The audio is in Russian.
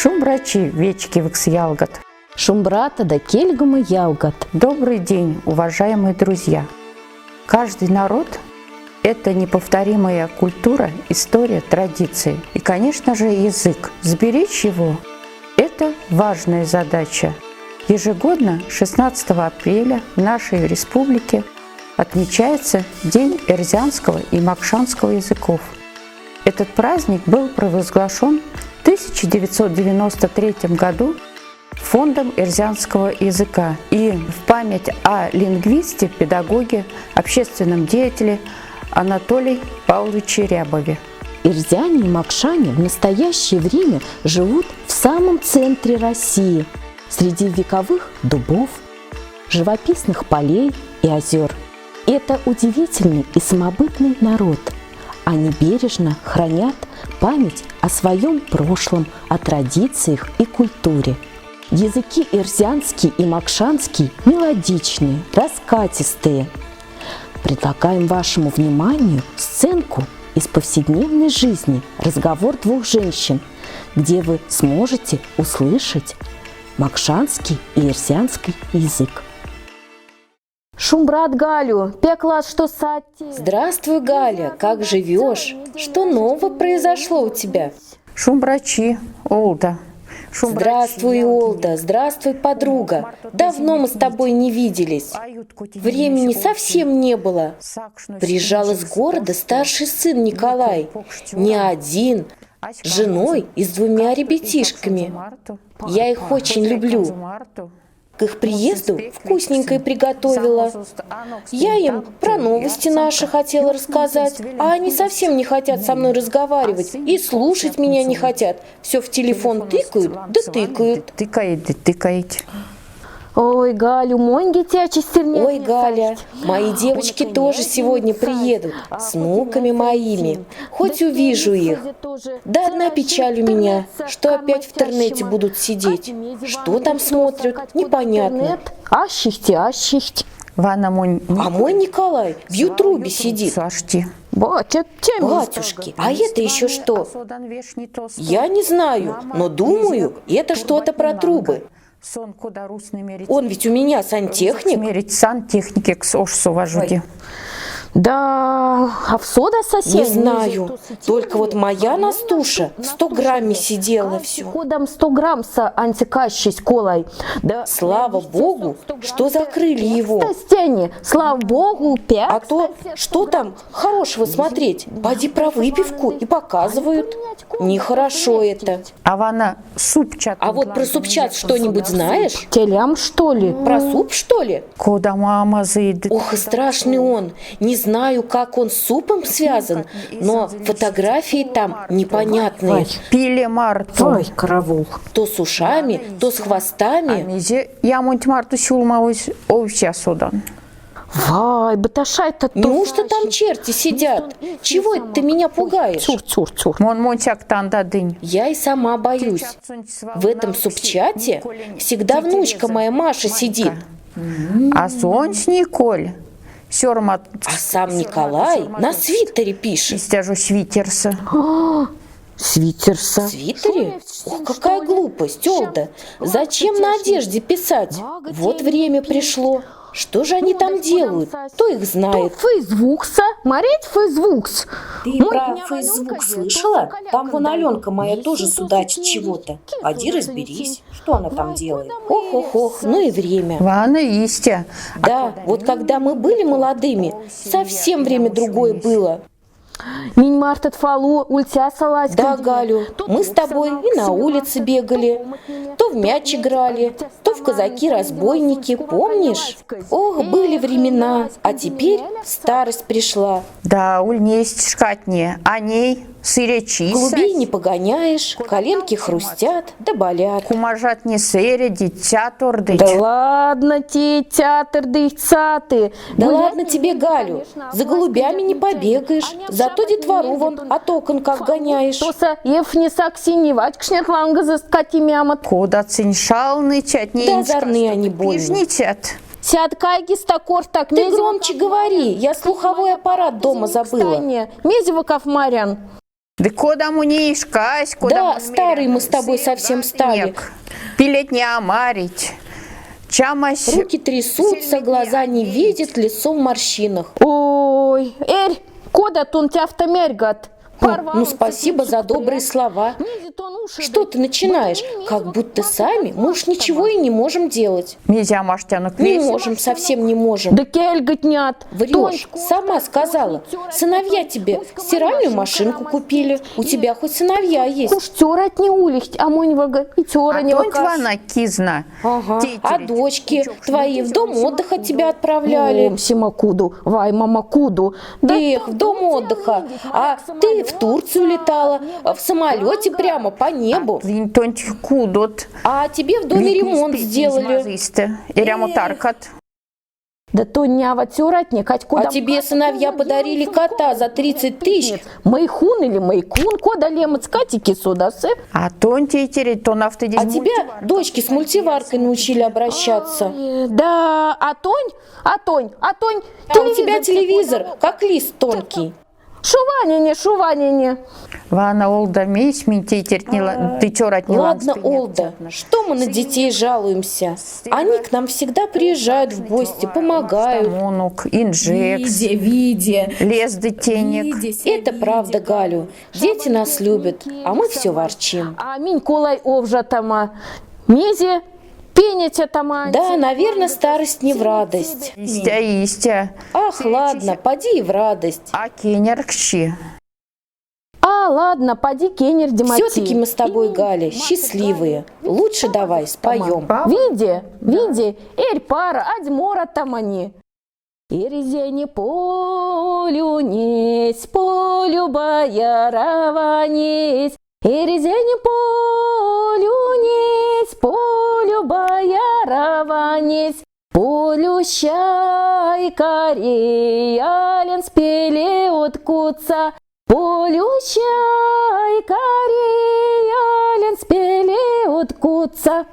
Шумбрачи вечки векс-ялгат. Шумбрата да кельгума ялгат. Добрый день, уважаемые друзья! Каждый народ – это неповторимая культура, история, традиции. И, конечно же, язык. Сберечь его – это важная задача. Ежегодно 16 апреля в нашей республике отмечается День эрзианского и макшанского языков. Этот праздник был провозглашен в 1993 году Фондом эрзианского языка и в память о лингвисте, педагоге, общественном деятеле Анатолии Павловиче Рябове. Эрзиане и макшане в настоящее время живут в самом центре России, среди вековых дубов, живописных полей и озер. Это удивительный и самобытный народ. Они бережно хранят память о своем прошлом, о традициях и культуре. Языки эрзианский и макшанский мелодичные, раскатистые. Предлагаем вашему вниманию сценку из повседневной жизни, разговор двух женщин, где вы сможете услышать макшанский и эрзианский язык. Шумбрат Галю, пеклас что сати. Здравствуй, Галя, как живешь? Что нового произошло у тебя? Шумбрачи, Олда. Здравствуй, Олда, здравствуй, подруга. Давно мы с тобой не виделись. Времени совсем не было. Приезжал из города старший сын Николай. Не один, с женой и с двумя ребятишками. Я их очень люблю. К их приезду вкусненькое приготовила. Я им про новости наши хотела рассказать, а они совсем не хотят со мной разговаривать и слушать меня не хотят. Все в телефон тыкают, да тыкают. Тыкает. Ой, Галю, моньги тебя чистильнее. Ой, Галя, мои девочки тоже сегодня приедут с внуками моими. Хоть увижу их. Да одна печаль у меня, что опять в интернете будут сидеть. Что там смотрят, непонятно. Ащихти. Вана мой... А мой Николай в Ютубе сидит. Батюшки, а это еще что? Я не знаю, но думаю, это что-то про трубы. Он ведь у меня сантехник. Сантехники к сошсу вожуди. Да, а в сода сосед? Не знаю, только вот моя Настуша в 100 грамме сидела все. Ходом 100 грамм са антикащись колой. Да, слава Богу, что закрыли его. Стене, слава Богу, 5. А то, что там хорошего смотреть? Поди про выпивку и показывают. Нехорошо это. А вона супчат. А вот про супчат что-нибудь знаешь? Телям, что ли? Про суп, что ли? Куда мама заедет? Ох, и страшный он. Не знаю, как он с супом связан, но фотографии там непонятные. Пили марту. Ой, караул. То с ушами, то с хвостами. Я муть марту сюлмавусь овся судан. Вай, баташай-то то. Неужто там черти сидят? Чего это ты меня пугаешь? Цур. Мон танда дынь. Я и сама боюсь. В этом супчате всегда внучка моя Маша сидит. А сонь Николь. А сам Николай на свитере пишет. Стяжу свитерса. Свитерса. В свитере? Ох, какая глупость, Олда. Зачем на одежде писать? Вот время пришло. Что же они там делают? Кто их знает? Фейсбукса, Мареть Фейсбукс. Ты про Фейсбук слышала? Там вон Аленка моя тоже судачит чего-то. Поди разберись, что она там делает. Ох, ну и время. Вана истя. Да, вот когда мы были молодыми, совсем время другое было. Минь мартат фалу, ультя салась. Да, Галю, мы с тобой и на улице бегали, то в мяч играли, то в казаки-разбойники, помнишь? Ох, были времена, а теперь старость пришла. Да, ульнесть шкатне, а ней сыречи. Голубей не погоняешь, коленки хрустят, да болят. Кумажат не сыре, дитя тордыть. Да ладно те, театр дыхцаты. Да ладно тебе, Галю, за голубями не побегаешь, зато детвору вон от окон как гоняешь. Тоса ефни саксини вачкшнет ланга за скатимямат. Куда циншалны чат не. Да озорные они больно. Пижничат. Сяд кайги стакор так. Ты громче говори, я слуховой аппарат дома забыла. Мезева Кафмарян. Да куда мы не искать, куда Да, мы старые мы с тобой совсем стали. Пилить не омарить. Чамась... Руки трясутся, глаза не видят, лицо в морщинах. Ой, Эрь, куда тун тяфта мергат? Ну, спасибо за добрые слова. Что ты начинаешь? Как будто сами мы уж ничего и не можем делать. Нельзя маштянок Не весь. можем, совсем не можем. Да кельгать нет. Врешь, сама сказала. Сыновья тебе стиральную машинку купили. У тебя хоть сыновья есть. Уж тёрать не улихть, а моньвага и тёра А не тонь вакаш. вана кизна. Ага. А Тетерить. дочки твои в дом отдыха тебя отправляли. Ом, Симакуду, вай, мамакуду. Да Эх, в дом отдыха. А ты в Турцию летала, в самолете прямо по небу. Вин тонь кудот. А тебе в доме ремонт сделали. И ремонтаркат. Да то не аватюратник, хоть куда. А тебе сыновья подарили кота за 30 тысяч. Майхун или майкун, кода лемец катики судасы. А тонь тетерить, то нафтадиз. А тебя дочки с мультиваркой научили обращаться. Да, атонь. А у тебя телевизор, как лист тонкий. Шуванине. Вана олда месь мин тетерить не ты чорать не Ладно, Олда, что мы на детей жалуемся? Они к нам всегда приезжают в гости, помогают. Монук, инжекс, Виде. лес детенек. Это правда, Галю. Дети нас любят, а мы все ворчим. А минь колай овжатама. Мезе пенятя тама. Да, наверное, старость не в радость. Истя. Ах, ладно, поди и в радость. А кенеркщи. А, ладно, поди кенер демати. Все-таки мы с тобой, Галя, счастливые. Лучше давай споем. Види, эрь пара, адьмора тамани. Иризени полю несь, полю боярованись. Иризени полю несь, полю боярованись. Полю щай кариялен спели уткутся. Полю щай кариялен спели уткутся.